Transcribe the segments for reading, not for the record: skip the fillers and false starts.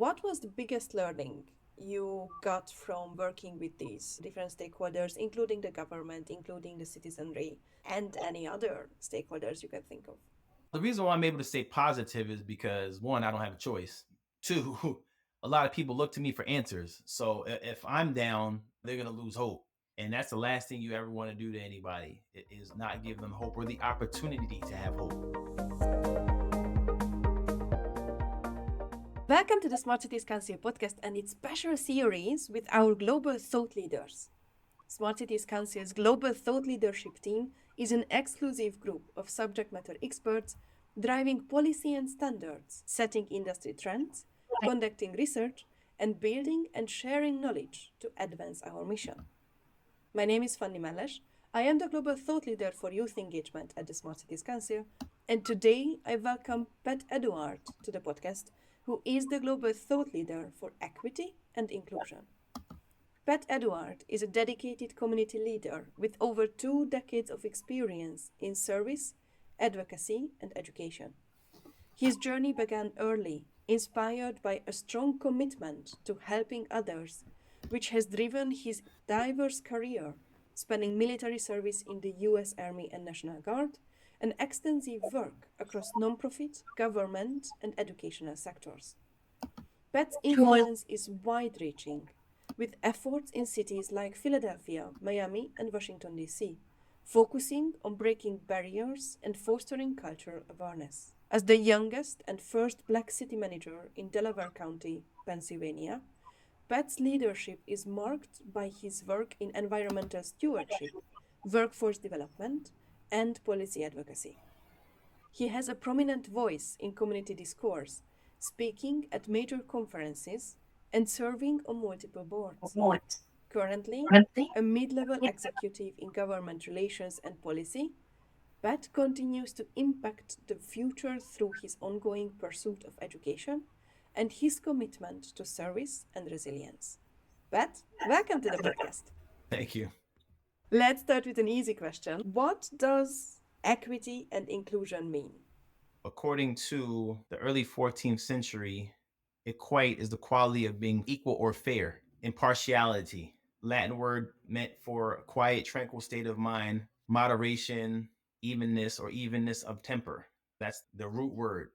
What was the biggest learning you got from working with these different stakeholders, including the government, including the citizenry, and any other stakeholders you can think of? The reason why I'm able to stay positive is because one, I don't have a choice. Two, a lot of people look to me for answers. So if I'm down, they're gonna lose hope. And that's the last thing you ever want to do to anybody is not give them hope or the opportunity to have hope. Welcome to the Smart Cities Council podcast and its special series with our global thought leaders. Smart Cities Council's global thought leadership team is an exclusive group of subject matter experts driving policy and standards, setting industry trends, conducting research, and building and sharing knowledge to advance our mission. My name is Fanny Meles. I am the global thought leader for youth engagement at the Smart Cities Council, and today I welcome Pat Edouard to the podcast, who is the global thought leader for equity and inclusion. Pat Edouard is a dedicated community leader with over 2 decades of experience in service, advocacy, and education. His journey began early, inspired by a strong commitment to helping others, which has driven his diverse career, spanning military service in the US Army and National Guard, and extensive work across nonprofit, government, and educational sectors. Pat's influence is wide reaching, with efforts in cities like Philadelphia, Miami, and Washington, D.C., focusing on breaking barriers and fostering cultural awareness. As the youngest and first Black city manager in Delaware County, Pennsylvania, Pat's leadership is marked by his work in environmental stewardship, workforce development, and policy advocacy. He has a prominent voice in community discourse, speaking at major conferences and serving on multiple boards. Currently, a mid level executive in government relations and policy, Pat continues to impact the future through his ongoing pursuit of education and his commitment to service and resilience. Pat, welcome to the podcast. Thank you. Let's start with an easy question. What does equity and inclusion mean? According to the early 14th century, equite is the quality of being equal or fair. Impartiality, Latin word meant for quiet, tranquil state of mind, moderation, evenness of temper. That's the root word.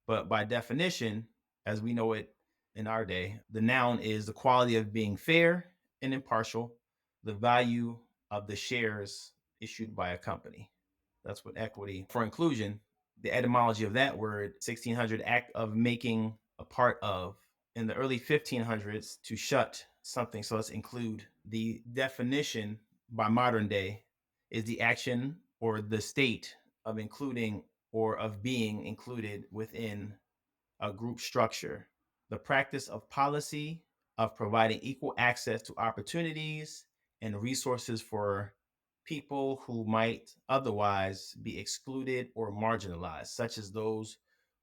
But by definition, as we know it in our day, the noun is the quality of being fair and impartial, the value of the shares issued by a company. That's what equity. For inclusion, the etymology of that word, 1600, act of making a part of. In the early 1500s, to shut something. So let's include. The definition by modern day is the action or the state of including or of being included within a group structure. The practice of policy of providing equal access to opportunities and resources for people who might otherwise be excluded or marginalized, such as those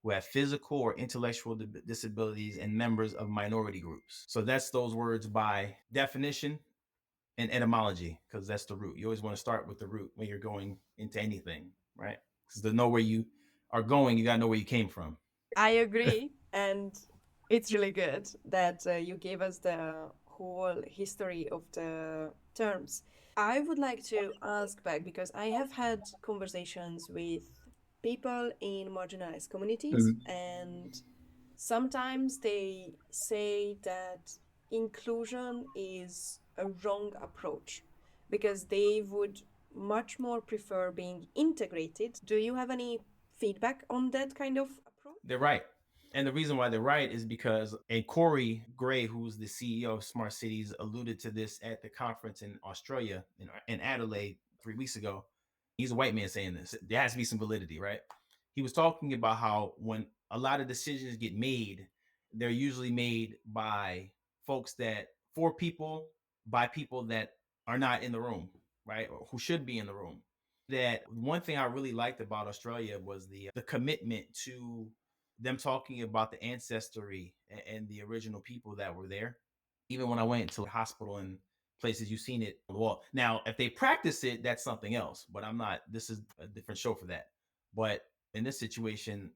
who have physical or intellectual disabilities and members of minority groups. So that's those words by definition and etymology, because that's the root. You always want to start with the root when you're going into anything, right? Because to know where you are going, you got to know where you came from. I agree, and it's really good that you gave us the whole history of the terms. I would like to ask back because I have had conversations with people in marginalized communities, and sometimes they say that inclusion is a wrong approach because they would much more prefer being integrated. Do you have any feedback on that kind of approach? They're right. And the reason why they're right is because Corey Gray, who's the CEO of Smart Cities, alluded to this at the conference in Australia, in Adelaide 3 weeks ago. He's a white man saying this. There has to be some validity, right? He was talking about how when a lot of decisions get made, they're usually made by folks that, for people, by people that are not in the room, right? Or who should be in the room. That one thing I really liked about Australia was the commitment to them talking about the ancestry and the original people that were there. Even when I went to the hospital and places, you've seen it on the wall. Now, if they practice it, that's something else. But I'm not. This is a different show for that. But in this situation,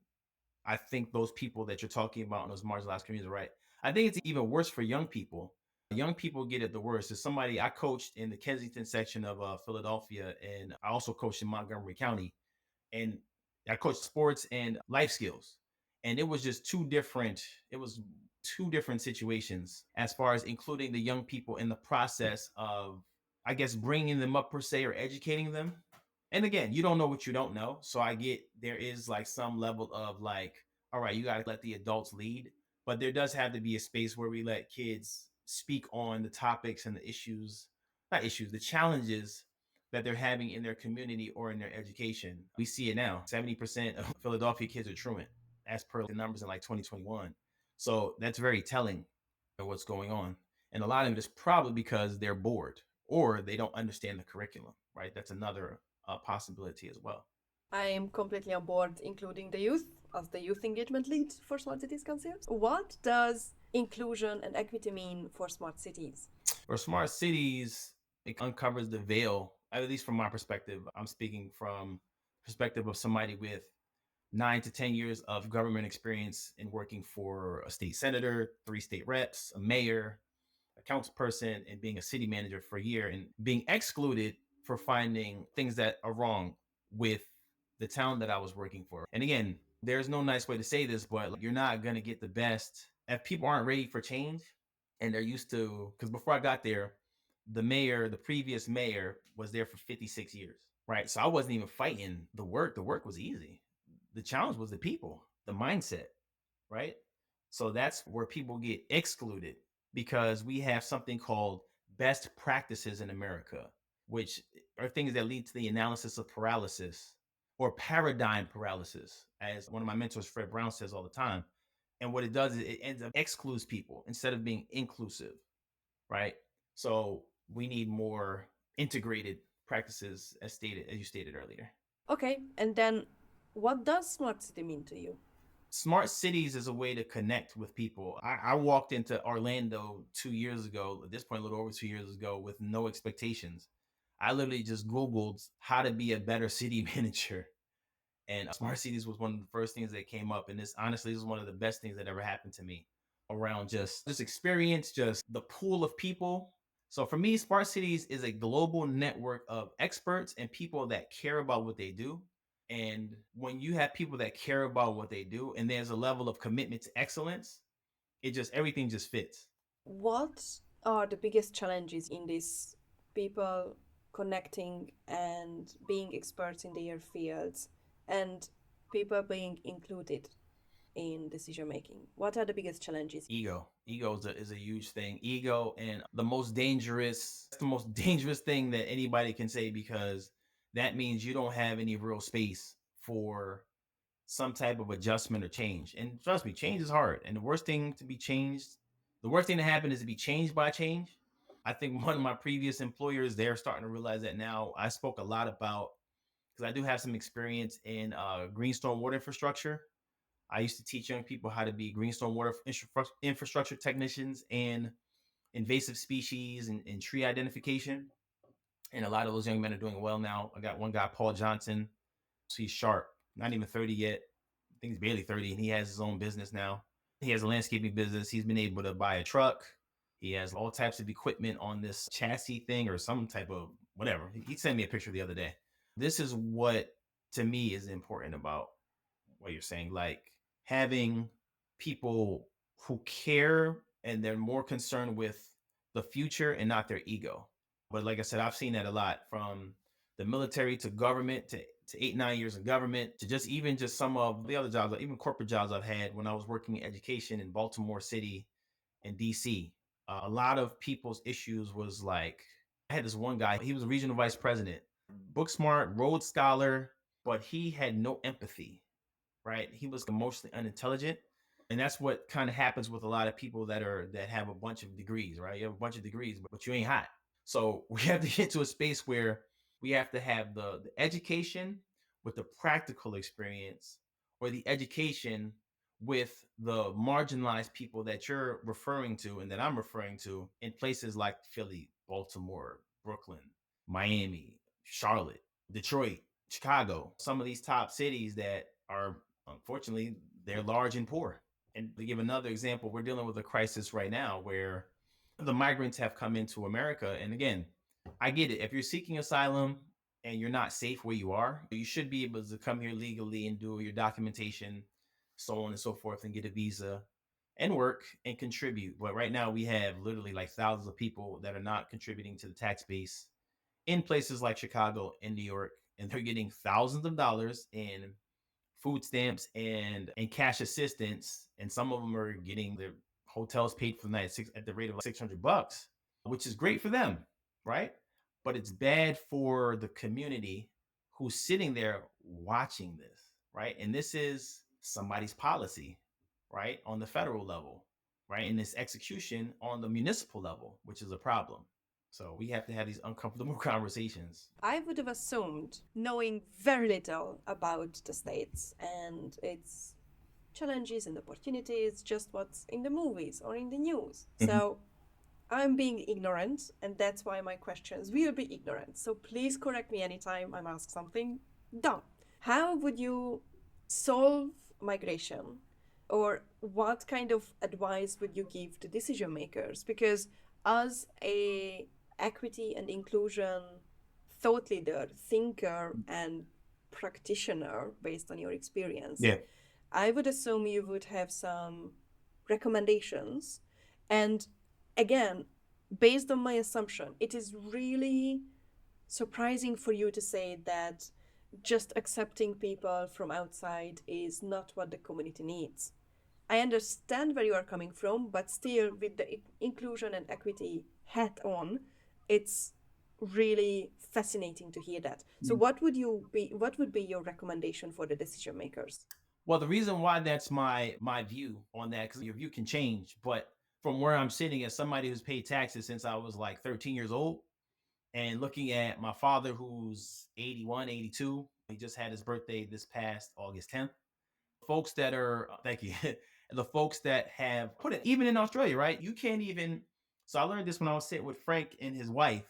I think those people that you're talking about in those marginalized communities are right. I think it's even worse for young people. Young people get it the worst. As somebody, I coached in the Kensington section of Philadelphia, and I also coached in Montgomery County, and I coached sports and life skills. And it was just two different situations as far as including the young people in the process of, I guess, bringing them up per se or educating them. And again, you don't know what you don't know. So I get there is like some level of like, all right, you got to let the adults lead. But there does have to be a space where we let kids speak on the topics and the issues, not issues, the challenges that they're having in their community or in their education. We see it now. 70% of Philadelphia kids are truant, as per the numbers in like 2021. So that's very telling of what's going on. And a lot of it is probably because they're bored or they don't understand the curriculum, right? That's another possibility as well. I am completely on board, including the youth as the youth engagement lead for Smart Cities Councils. What does inclusion and equity mean for smart cities? For smart cities, it uncovers the veil, at least from my perspective. I'm speaking from perspective of somebody with 9 to 10 years of government experience in working for a state senator, 3 state reps, a mayor, a councilperson, and being a city manager for a year and being excluded for finding things that are wrong with the town that I was working for. And again, there's no nice way to say this, but you're not going to get the best if people aren't ready for change and they're used to, because before I got there, the previous mayor was there for 56 years, right? So I wasn't even fighting the work. The work was easy. The challenge was the people, the mindset, right? So that's where people get excluded because we have something called best practices in America, which are things that lead to the analysis of paralysis or paradigm paralysis, as one of my mentors, Fred Brown, says all the time. And what it does is it ends up excludes people instead of being inclusive, right? So we need more integrated practices as you stated earlier. Okay, and then what does smart city mean to you? Smart cities is a way to connect with people. I walked into Orlando 2 years ago, at this point, a little over 2 years ago, with no expectations. I literally just Googled how to be a better city manager. And smart cities was one of the first things that came up. And this honestly this is one of the best things that ever happened to me around just experience, just the pool of people. So for me, smart cities is a global network of experts and people that care about what they do. And when you have people that care about what they do and there's a level of commitment to excellence, it just everything just fits. What are the biggest challenges in this people connecting and being experts in their fields and people being included in decision making? What are the biggest challenges? Ego is a huge thing. Ego and the most dangerous thing that anybody can say, because that means you don't have any real space for some type of adjustment or change. And trust me, change is hard. And the worst thing to happen is to be changed by change. I think one of my previous employers, they're starting to realize that now. I spoke a lot about, because I do have some experience in green storm water infrastructure. I used to teach young people how to be green storm water infrastructure technicians and invasive species and tree identification. And a lot of those young men are doing well now. I got one guy, Paul Johnson. So he's sharp, not even 30 yet. I think he's barely 30, and he has his own business now. He has a landscaping business. He's been able to buy a truck. He has all types of equipment on this chassis thing or some type of whatever. He sent me a picture the other day. This is what to me is important about what you're saying. Like having people who care and they're more concerned with the future and not their ego. But like I said, I've seen that a lot, from the military to government to 8, 9 years in government to just even just some of the other jobs, like even corporate jobs I've had when I was working in education in Baltimore City and DC. A lot of people's issues was like, I had this one guy, he was a regional vice president, book smart, Rhodes Scholar, but he had no empathy, right? He was emotionally unintelligent. And that's what kind of happens with a lot of people that have a bunch of degrees, right? You have a bunch of degrees, but you ain't hot. So we have to get to a space where we have to have the education with the practical experience, or the education with the marginalized people that you're referring to and that I'm referring to in places like Philly, Baltimore, Brooklyn, Miami, Charlotte, Detroit, Chicago, some of these top cities that are, unfortunately, they're large and poor. And to give another example, we're dealing with a crisis right now where the migrants have come into America. And again, I get it. If you're seeking asylum and you're not safe where you are, you should be able to come here legally and do your documentation, so on and so forth, and get a visa and work and contribute. But right now, we have literally like thousands of people that are not contributing to the tax base in places like Chicago and New York, and they're getting thousands of dollars in food stamps and cash assistance, and some of them are getting their hotels paid for the night at the rate of like $600, which is great for them, right? But it's bad for the community who's sitting there watching this, right? And this is somebody's policy, right, on the federal level, right, and this execution on the municipal level, which is a problem. So we have to have these uncomfortable conversations. I would have assumed, knowing very little about the States and its challenges and opportunities, just what's in the movies or in the news. So I'm being ignorant, and that's why my questions will be ignorant. So please correct me anytime I'm asked something dumb. How would you solve migration? Or what kind of advice would you give to decision makers? Because as a equity and inclusion thought leader, thinker, and practitioner based on your experience, Yeah. I would assume you would have some recommendations. And again, based on my assumption, it is really surprising for you to say that just accepting people from outside is not what the community needs. I understand where you are coming from, but still, with the inclusion and equity hat on, it's really fascinating to hear that. So, what would you be? What would be your recommendation for the decision makers? Well, the reason why that's my view on that, because your view can change, but from where I'm sitting as somebody who's paid taxes since I was like 13 years old, and looking at my father who's 81, 82, he just had his birthday this past August 10th. Folks that are, thank you, the folks that have put it, even in Australia, right? You can't even, so I learned this when I was sitting with Frank and his wife.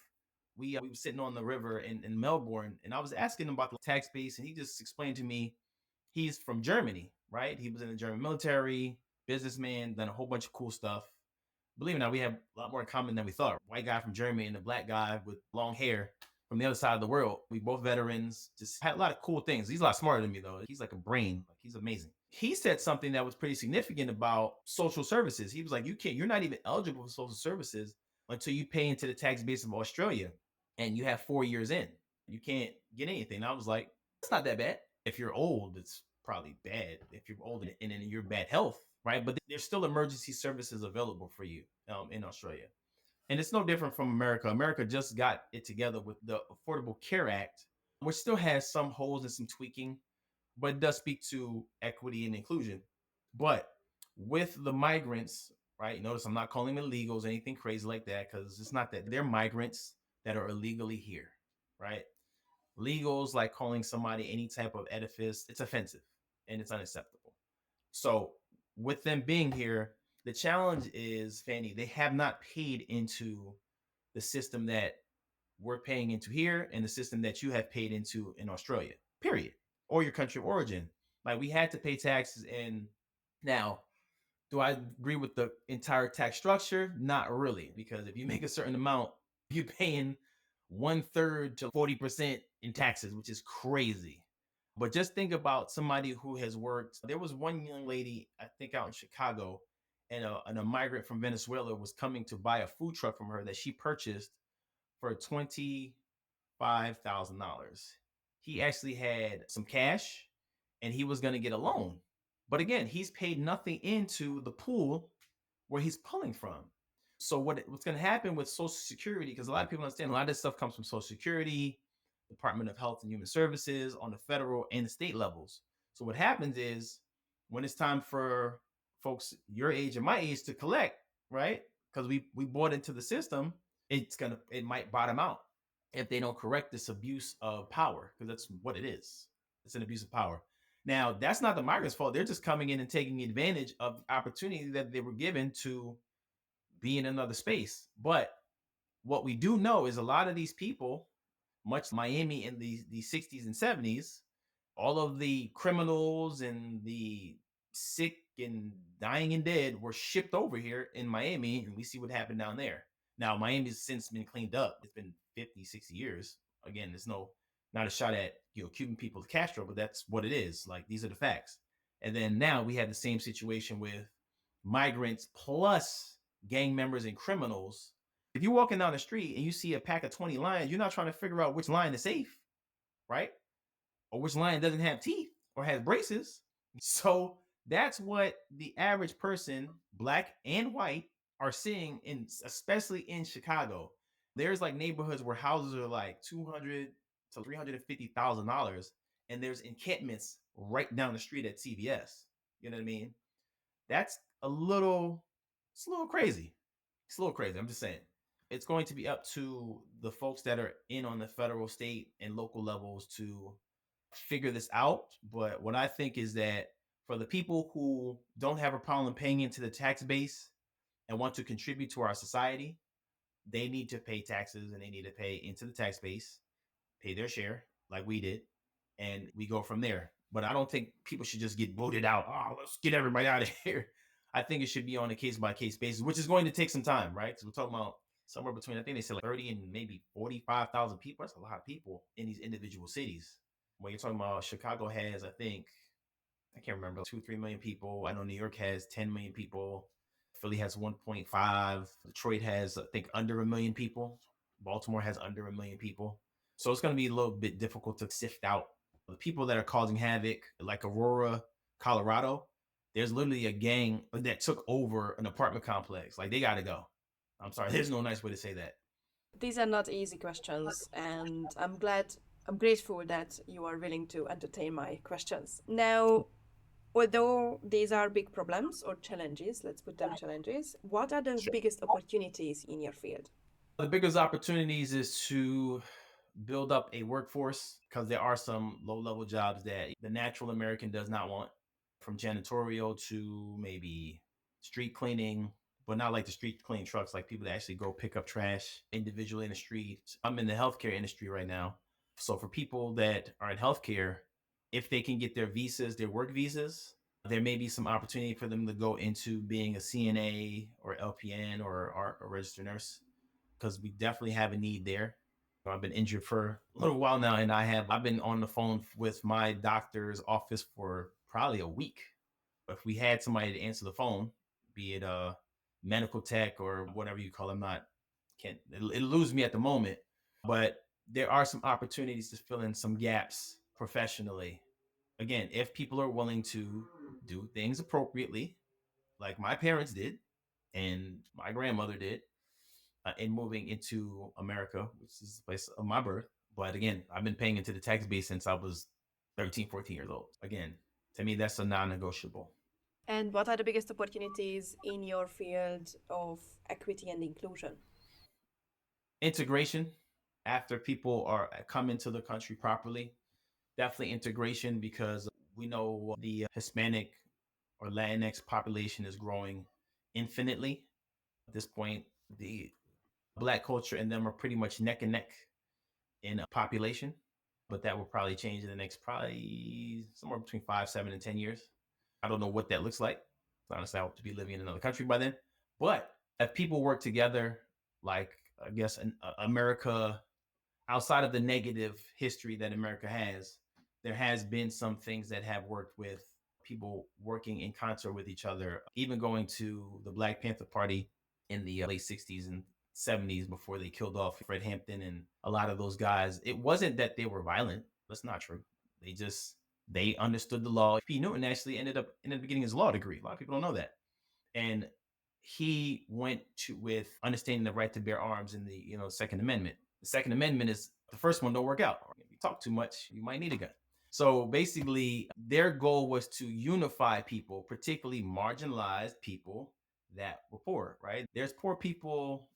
We were sitting on the river in Melbourne, and I was asking him about the tax base, and he just explained to me he's from Germany, right? He was in the German military, businessman, done a whole bunch of cool stuff. Believe it or not, we have a lot more in common than we thought. White guy from Germany and a black guy with long hair from the other side of the world. We both veterans, just had a lot of cool things. He's a lot smarter than me though. He's like a brain. Like he's amazing. He said something that was pretty significant about social services. He was like, you're not even eligible for social services until you pay into the tax base of Australia and you have 4 years in. You can't get anything. And I was like, it's not that bad. If you're old, it's probably bad. If you're old and in your bad health, right? But there's still emergency services available for you in Australia. And it's no different from America. America just got it together with the Affordable Care Act, which still has some holes and some tweaking, but it does speak to equity and inclusion. But with the migrants, right? Notice I'm not calling them illegals, anything crazy like that, because it's not that. They're migrants that are illegally here, right? Legals, like calling somebody any type of edifice, it's offensive and it's unacceptable. So with them being here, the challenge is, Fanny, they have not paid into the system that we're paying into here and the system that you have paid into in Australia, period, or your country of origin. Like we had to pay taxes in. Now, do I agree with the entire tax structure? Not really, because if you make a certain amount, you're paying 1/3 to 40% in taxes, which is crazy. But just think about somebody who has worked. There was one young lady, I think out in Chicago, and a migrant from Venezuela was coming to buy a food truck from her that she purchased for $25,000. He actually had some cash and he was going to get a loan. But again, he's paid nothing into the pool where he's pulling from. So what's going to happen with Social Security, because a lot of people understand a lot of this stuff comes from Social Security, Department of Health and Human Services on the federal and the state levels. So what happens is when it's time for folks your age and my age to collect, right? Because we bought into the system, it might bottom out if they don't correct this abuse of power, because that's what it is. It's an abuse of power. Now, that's not the migrants' fault. They're just coming in and taking advantage of the opportunity that they were given to be in another space. But what we do know is a lot of these people, much Miami in the 60s and 70s, all of the criminals and the sick getting dying and dead were shipped over here in Miami, and we see what happened down there. Now, Miami's since been cleaned up. It's been 50, 60 years. Again, there's not a shot at Cuban people to Castro, but that's what it is. Like, these are the facts. And then now we have the same situation with migrants plus gang members and criminals. If you're walking down the street and you see a pack of 20 lions, you're not trying to figure out which lion is safe, right? Or which lion doesn't have teeth or has braces. So that's what the average person, black and white, are seeing especially in Chicago. There's like neighborhoods where houses are like $200 to $350,000, and there's encampments right down the street at CVS. You know what I mean? That's it's a little crazy. It's a little crazy. I'm just saying. It's going to be up to the folks that are in on the federal, state, and local levels to figure this out. But what I think is that for the people who don't have a problem paying into the tax base and want to contribute to our society, they need to pay taxes and they need to pay into the tax base, pay their share like we did, and we go from there. But I don't think people should just get voted out. Oh, let's get everybody out of here. I think it should be on a case by case basis, which is going to take some time, right? Because we're talking about somewhere between, I think they said like 30 and maybe 45,000 people. That's a lot of people in these individual cities. When you're talking about Chicago has, I think, I can't remember, 2, 3 million people. I know New York has 10 million people. Philly has 1.5. Detroit has, I think, under a million people. Baltimore has under a million people. So it's going to be a little bit difficult to sift out the people that are causing havoc, like Aurora, Colorado. There's literally a gang that took over an apartment complex. Like, they got to go. I'm sorry, there's no nice way to say that. These are not easy questions, and I'm grateful that you are willing to entertain my questions. Now, although these are big problems or challenges, let's put them challenges, what are the biggest opportunities in your field? The biggest opportunities is to build up a workforce because there are some low level jobs that the natural American does not want, from janitorial to maybe street cleaning, but not like the street cleaning trucks, like people that actually go pick up trash individually in the street. I'm in the healthcare industry right now. So for people that are in healthcare, if they can get their visas, their work visas, there may be some opportunity for them to go into being a CNA or LPN or a registered nurse, because we definitely have a need there. I've been injured for a little while now, and I've been on the phone with my doctor's office for probably a week. If we had somebody to answer the phone, be it a medical tech or whatever you call it, I'm not can't it'll lose me at the moment. But there are some opportunities to fill in some gaps professionally. Again, if people are willing to do things appropriately, like my parents did and my grandmother did, in moving into America, which is the place of my birth. But again, I've been paying into the tax base since I was 13, 14 years old. Again, to me, that's a non negotiable. And what are the biggest opportunities in your field of equity and inclusion? Integration after people are come into the country properly. Definitely integration, because we know the Hispanic or Latinx population is growing infinitely. At this point, the Black culture and them are pretty much neck and neck in population, but that will probably change in the next probably somewhere between 5, 7, and 10 years. I don't know what that looks like. Honestly, I hope to be living in another country by then. But if people work together, like I guess America, outside of the negative history that America has, there has been some things that have worked with people working in concert with each other. Even going to the Black Panther Party in the late 60s and 70s, before they killed off Fred Hampton and a lot of those guys, it wasn't that they were violent. That's not true. They understood the law. P. Newton actually ended up getting his law degree. A lot of people don't know that. And he went to with understanding the right to bear arms in the Second Amendment. The Second Amendment is the first one. Don't work out. If you talk too much, you might need a gun. So basically, their goal was to unify people, particularly marginalized people that were poor, right? There's poor people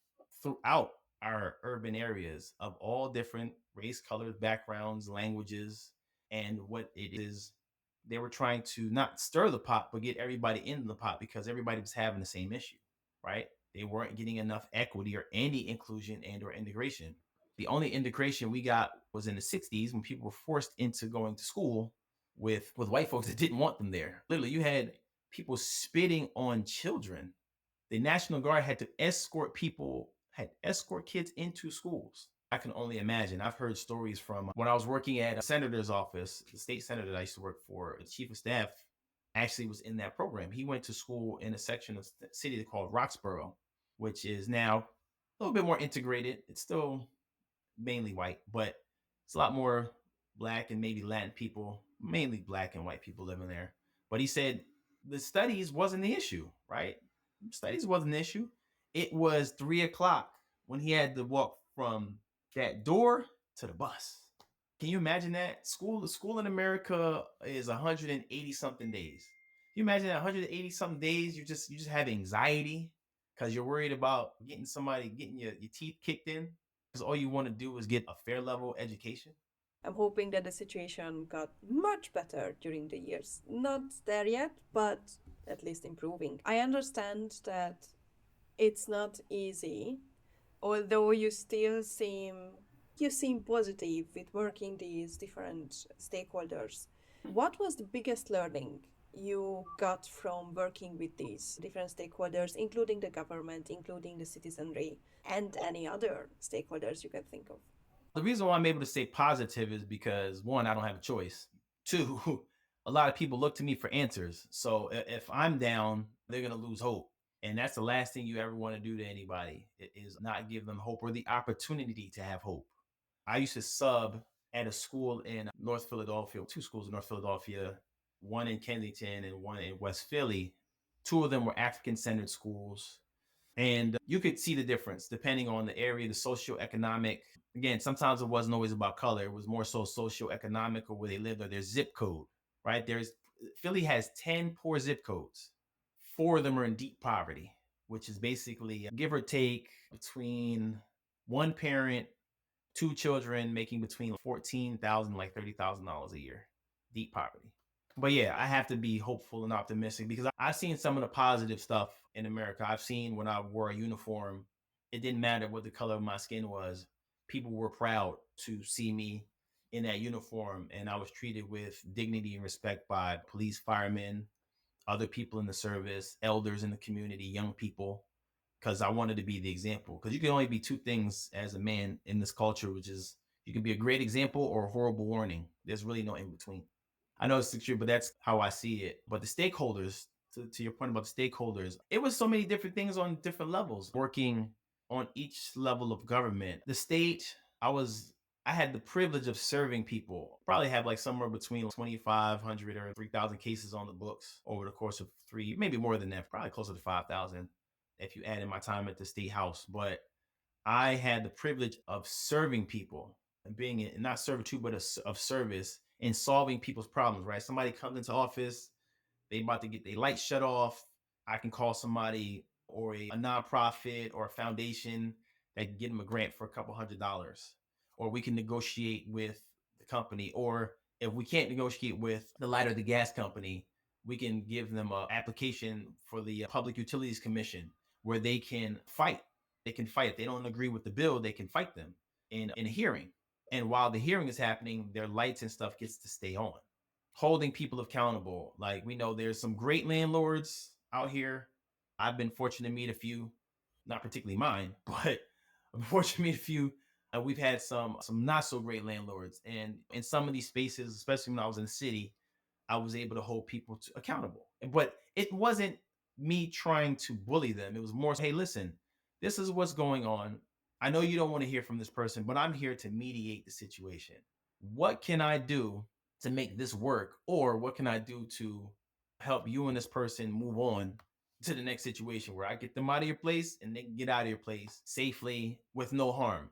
throughout our urban areas of all different race, colors, backgrounds, languages. And what it is, they were trying to not stir the pot, but get everybody in the pot, because everybody was having the same issue, right? They weren't getting enough equity or any inclusion and or integration. The only integration we got was in the 60s, when people were forced into going to school with white folks that didn't want them there. Literally, you had people spitting on children. The National Guard had to escort kids into schools. I can only imagine. I've heard stories from when I was working at a senator's office, the state senator that I used to work for, the chief of staff actually was in that program. He went to school in a section of the city called Roxborough, which is now a little bit more integrated. It's still mainly white, but it's a lot more black and maybe Latin people, mainly black and white people living there. But he said the studies wasn't the issue, right? Studies wasn't the issue. It was 3 o'clock when he had to walk from that door to the bus. Can you imagine that? The school in America is 180 something days. Can you imagine that 180 something days you just have anxiety because you're worried about getting your teeth kicked in because all you want to do is get a fair level education. I'm hoping that the situation got much better during the years. Not there yet, but at least improving. I understand that it's not easy, although you seem positive with working these different stakeholders. What was the biggest learning you got from working with these different stakeholders, including the government, including the citizenry, and any other stakeholders you can think of? The reason why I'm able to stay positive is because one, I don't have a choice. Two, a lot of people look to me for answers. So if I'm down, they're gonna lose hope. And that's the last thing you ever want to do to anybody is not give them hope or the opportunity to have hope. I used to sub at a school in North Philadelphia, two schools in North Philadelphia, one in Kensington and one in West Philly. Two of them were African centered schools. And you could see the difference depending on the area, the socioeconomic. Again, sometimes it wasn't always about color. It was more so socioeconomic or where they lived or their zip code, right? Philly has 10 poor zip codes. Four of them are in deep poverty, which is basically give or take between one parent, two children making between 14,000 like $30,000 a year. Deep poverty. But yeah, I have to be hopeful and optimistic because I've seen some of the positive stuff in America. I've seen when I wore a uniform, it didn't matter what the color of my skin was. People were proud to see me in that uniform, and I was treated with dignity and respect by police, firemen, other people in the service, elders in the community, young people, because I wanted to be the example. Because you can only be two things as a man in this culture, which is you can be a great example or a horrible warning. There's really no in between. I know it's true, but that's how I see it. But the stakeholders, to your point about the stakeholders, it was so many different things on different levels. Working on each level of government, the state, I had the privilege of serving people. Probably have like somewhere between 2,500 or 3,000 cases on the books over the course of three, maybe more than that, probably closer to 5,000 if you add in my time at the state house. But I had the privilege of serving people and being in not servitude, but of service in solving people's problems, right? Somebody comes into office, they about to get their lights shut off. I can call somebody or a nonprofit or a foundation that can get them a grant for a couple $100s. Or we can negotiate with the company. Or if we can't negotiate with the light or the gas company, we can give them an application for the Public Utilities Commission where they can fight. They can fight. If they don't agree with the bill, they can fight them in a hearing. And while the hearing is happening, their lights and stuff gets to stay on. Holding people accountable. Like we know there's some great landlords out here. I've been fortunate to meet a few, not particularly mine, but I'm fortunate to meet a few. We've had some not so great landlords, and in some of these spaces, especially when I was in the city, I was able to hold people accountable. But it wasn't me trying to bully them. It was more, hey, listen, this is what's going on. I know you don't want to hear from this person, but I'm here to mediate the situation. What can I do to make this work? Or what can I do to help you and this person move on to the next situation where I get them out of your place and they can get out of your place safely with no harm?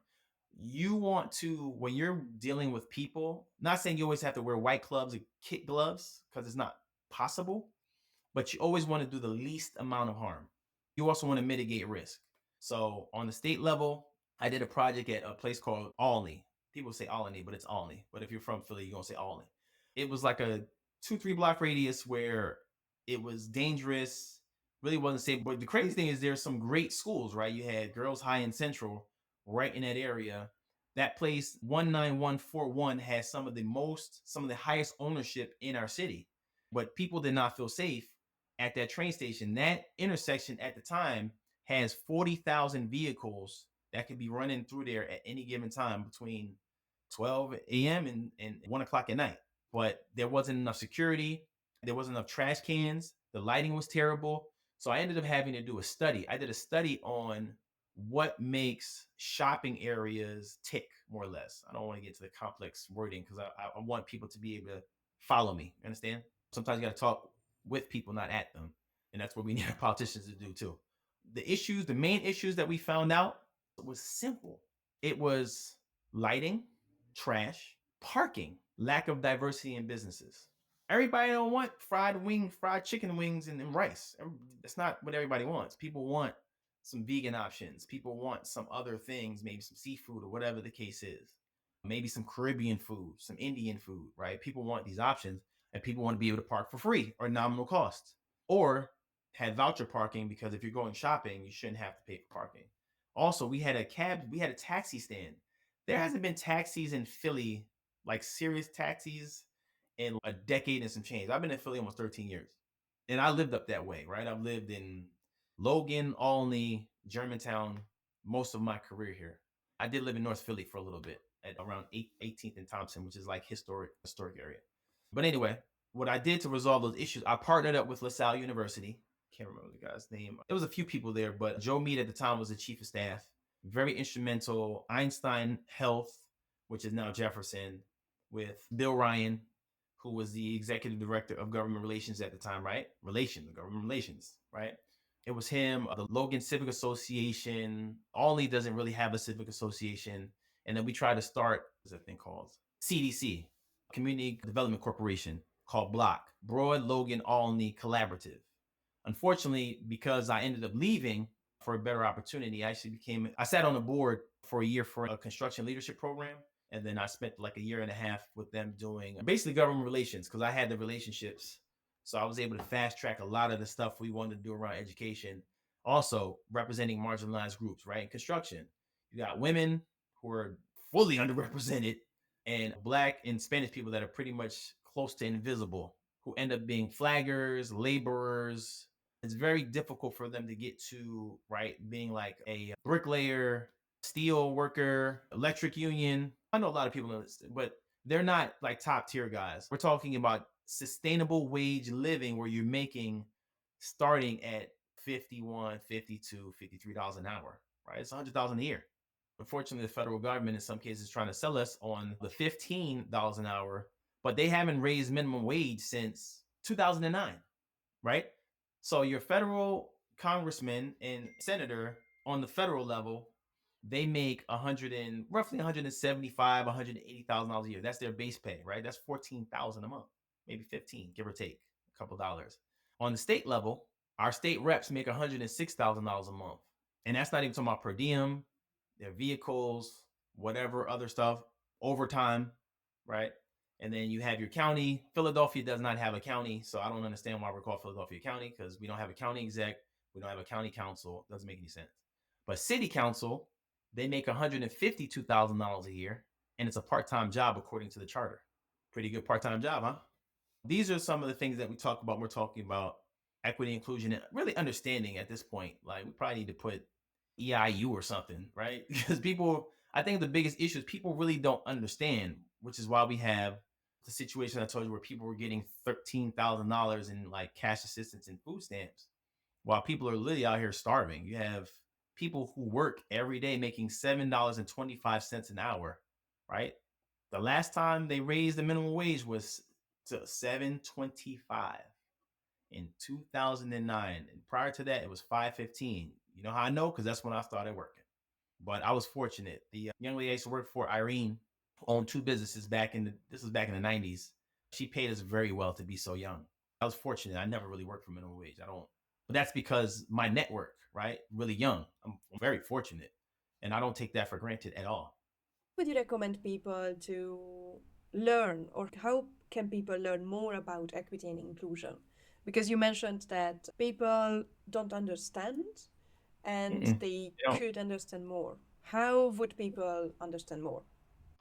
You want to, when you're dealing with people, not saying you always have to wear white gloves or kit gloves because it's not possible, but you always want to do the least amount of harm. You also want to mitigate risk. So on the state level, I did a project at a place called Alney. People say Alney, but it's Alney. But if you're from Philly, you're going to say Alney. It was like a 2-3 block radius where it was dangerous, really wasn't safe. But the crazy thing is there's some great schools, right? You had Girls High and Central right in that area. That place, 19141, has some of the highest ownership in our city. But people did not feel safe at that train station. That intersection at the time has 40,000 vehicles that could be running through there at any given time between 12 a.m. and 1 o'clock at night. But there wasn't enough security. There wasn't enough trash cans. The lighting was terrible. So I ended up having to do a study. I did a study on what makes shopping areas tick, more or less. I don't want to get to the complex wording because I want people to be able to follow me. Understand? Sometimes you got to talk with people, not at them. And that's what we need our politicians to do too. The main issues that we found out was simple. It was lighting, trash, parking, lack of diversity in businesses. Everybody don't want fried chicken wings and rice. That's not what everybody wants. People want some vegan options. People want some other things, maybe some seafood or whatever the case is. Maybe some Caribbean food, some Indian food, right? People want these options, and people want to be able to park for free or nominal cost, or had voucher parking, because if you're going shopping, you shouldn't have to pay for parking. Also, we had a taxi stand. There hasn't been taxis in Philly, like serious taxis, in a decade and some change. I've been in Philly almost 13 years. And I lived up that way, right? I've lived in Logan, Olney, Germantown most of my career here. I did live in North Philly for a little bit at around 18th and Thompson, which is like historic area. But anyway, what I did to resolve those issues, I partnered up with LaSalle University. Can't remember the guy's name. There was a few people there, but Joe Mead at the time was the chief of staff. Very instrumental. Einstein Health, which is now Jefferson, with Bill Ryan, who was the executive director of government relations at the time, right? Government relations, right? It was him, the Logan Civic Association. Olney doesn't really have a civic association. And then we tried to start, what's that thing called? CDC, Community Development Corporation, called Block, Broad Logan Olney Collaborative. Unfortunately, because I ended up leaving for a better opportunity, I sat on the board for a year for a construction leadership program. And then I spent like a year and a half with them doing basically government relations, because I had the relationships. So I was able to fast track a lot of the stuff we wanted to do around education. Also representing marginalized groups, right? In construction, you got women who are fully underrepresented, and Black and Spanish people that are pretty much close to invisible, who end up being flaggers, laborers. It's very difficult for them to get to, right, being like a bricklayer, steel worker, electric union. I know a lot of people know this, but they're not like top tier guys. We're talking about sustainable wage living where you're making starting at 51, 52, $53 an hour, right? It's $100,000 a year. Unfortunately, the federal government in some cases is trying to sell us on the $15 an hour, but they haven't raised minimum wage since 2009, right? So your federal congressman and senator on the federal level, they make roughly 175, $180,000 a year. That's their base pay, right? That's 14,000 a month, maybe 15, give or take a couple dollars. On the state level, our state reps make $106,000 a month, and that's not even talking about per diem, their vehicles, whatever other stuff, overtime, right? And then you have your county. Philadelphia does not have a county, so I don't understand why we're called Philadelphia County, because we don't have a county exec, we don't have a county council. It doesn't make any sense. But city council, they make $152,000 a year, and it's a part-time job according to the charter. Pretty good part-time job, huh? These are some of the things that we talk about when we're talking about equity, inclusion, and really understanding at this point. Like, we probably need to put EIU or something, right? Because I think the biggest issue is people really don't understand, which is why we have the situation I told you where people were getting $13,000 in like cash assistance and food stamps, while people are literally out here starving. You have people who work every day making $7.25 an hour, right? The last time they raised the minimum wage was to $7.25 in 2009, and prior to that it was $5.15. You know how I know? Because that's when I started working. But I was fortunate. The young lady I used to work for, Irene, owned two businesses this was back in the 90s. She paid us very well to be so young. I was fortunate. I never really worked for minimum wage. I don't, but that's because my network, right? Really young. I'm very fortunate, and I don't take that for granted at all. Would you recommend people to learn, or how can people learn more about equity and inclusion? Because you mentioned that people don't understand and Mm-mm. they They don't. could understand more. How would people understand more?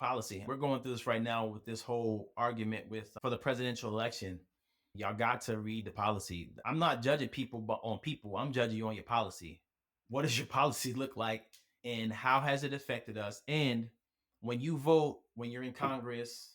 Policy. We're going through this right now with this whole argument with for the presidential election. Y'all got to read the policy. I'm not judging people but on people. I'm judging you on your policy. What does your policy look like and how has it affected us? And when you vote, when you're in Congress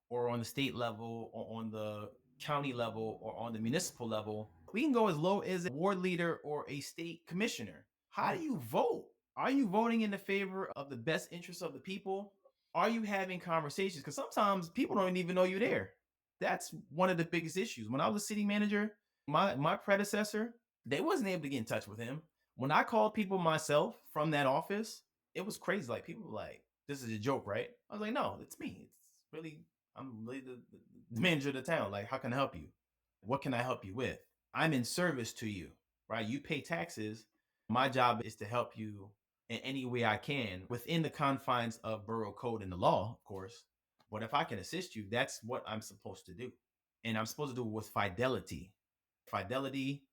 or on the state level or on the county level or on the municipal level, we can go as low as a ward leader or a state commissioner. How do you vote? Are you voting in the favor of the best interests of the people? Are you having conversations? Because sometimes people don't even know you're there. That's one of the biggest issues. When I was a city manager, my predecessor, they wasn't able to get in touch with him. When I called people myself from that office, it was crazy. Like people were like, "This is a joke, right?" I was like, "No, it's me. It's really, I'm really the manager of the town. Like, how can I help you? What can I help you with? I'm in service to you, right? You pay taxes. My job is to help you in any way I can within the confines of borough code and the law, of course. But if I can assist you, that's what I'm supposed to do. And I'm supposed to do it with fidelity. Fidelity,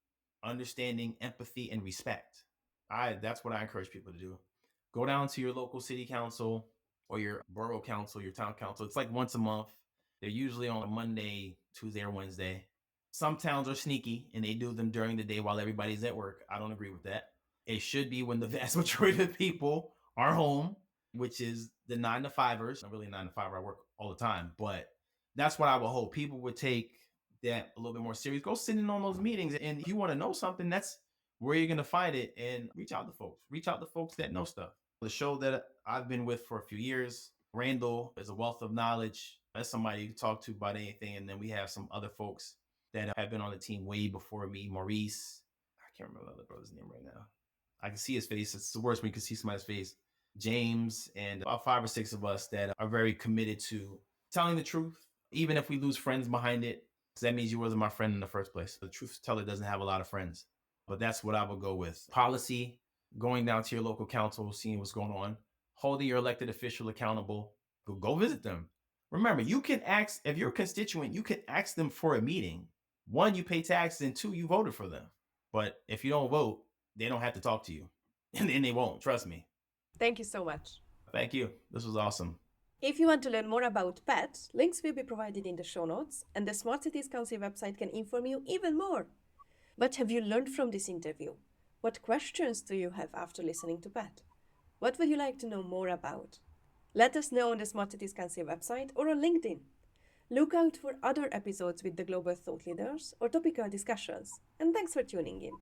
understanding, empathy, and respect. That's what I encourage people to do. Go down to your local city council or your borough council, your town council. It's like once a month. They're usually on a Monday, Tuesday, or Wednesday. Some towns are sneaky and they do them during the day while everybody's at work. I don't agree with that. It should be when the vast majority of people are home, which is the 9 to 5ers. I'm really 9 to 5. I work all the time, but that's what I would hope people would take that a little bit more serious. Go sit in on those meetings, and if you want to know something, that's where you're gonna find it. And reach out to folks. Reach out to folks that know stuff. The show that I've been with for a few years, Randall, is a wealth of knowledge. That's somebody you can talk to about anything. And then we have some other folks that have been on the team way before me. Maurice, I can't remember the other brother's name right now. I can see his face. It's the worst when you can see somebody's face. James, and about 5 or 6 of us that are very committed to telling the truth, even if we lose friends behind it. That means you wasn't my friend in the first place. The truth teller doesn't have a lot of friends, but that's what I would go with. Policy, going down to your local council, seeing what's going on, holding your elected official accountable. Go visit them. Remember, you can ask, if you're a constituent, you can ask them for a meeting. 1, you pay taxes, and 2, you voted for them. But if you don't vote, they don't have to talk to you. And they won't, trust me. Thank you so much. Thank you. This was awesome. If you want to learn more about Pat, links will be provided in the show notes, and the Smart Cities Council website can inform you even more. What have you learned from this interview? What questions do you have after listening to Pat? What would you like to know more about? Let us know on the Smart Cities Council website or on LinkedIn. Look out for other episodes with the global thought leaders or topical discussions, and thanks for tuning in.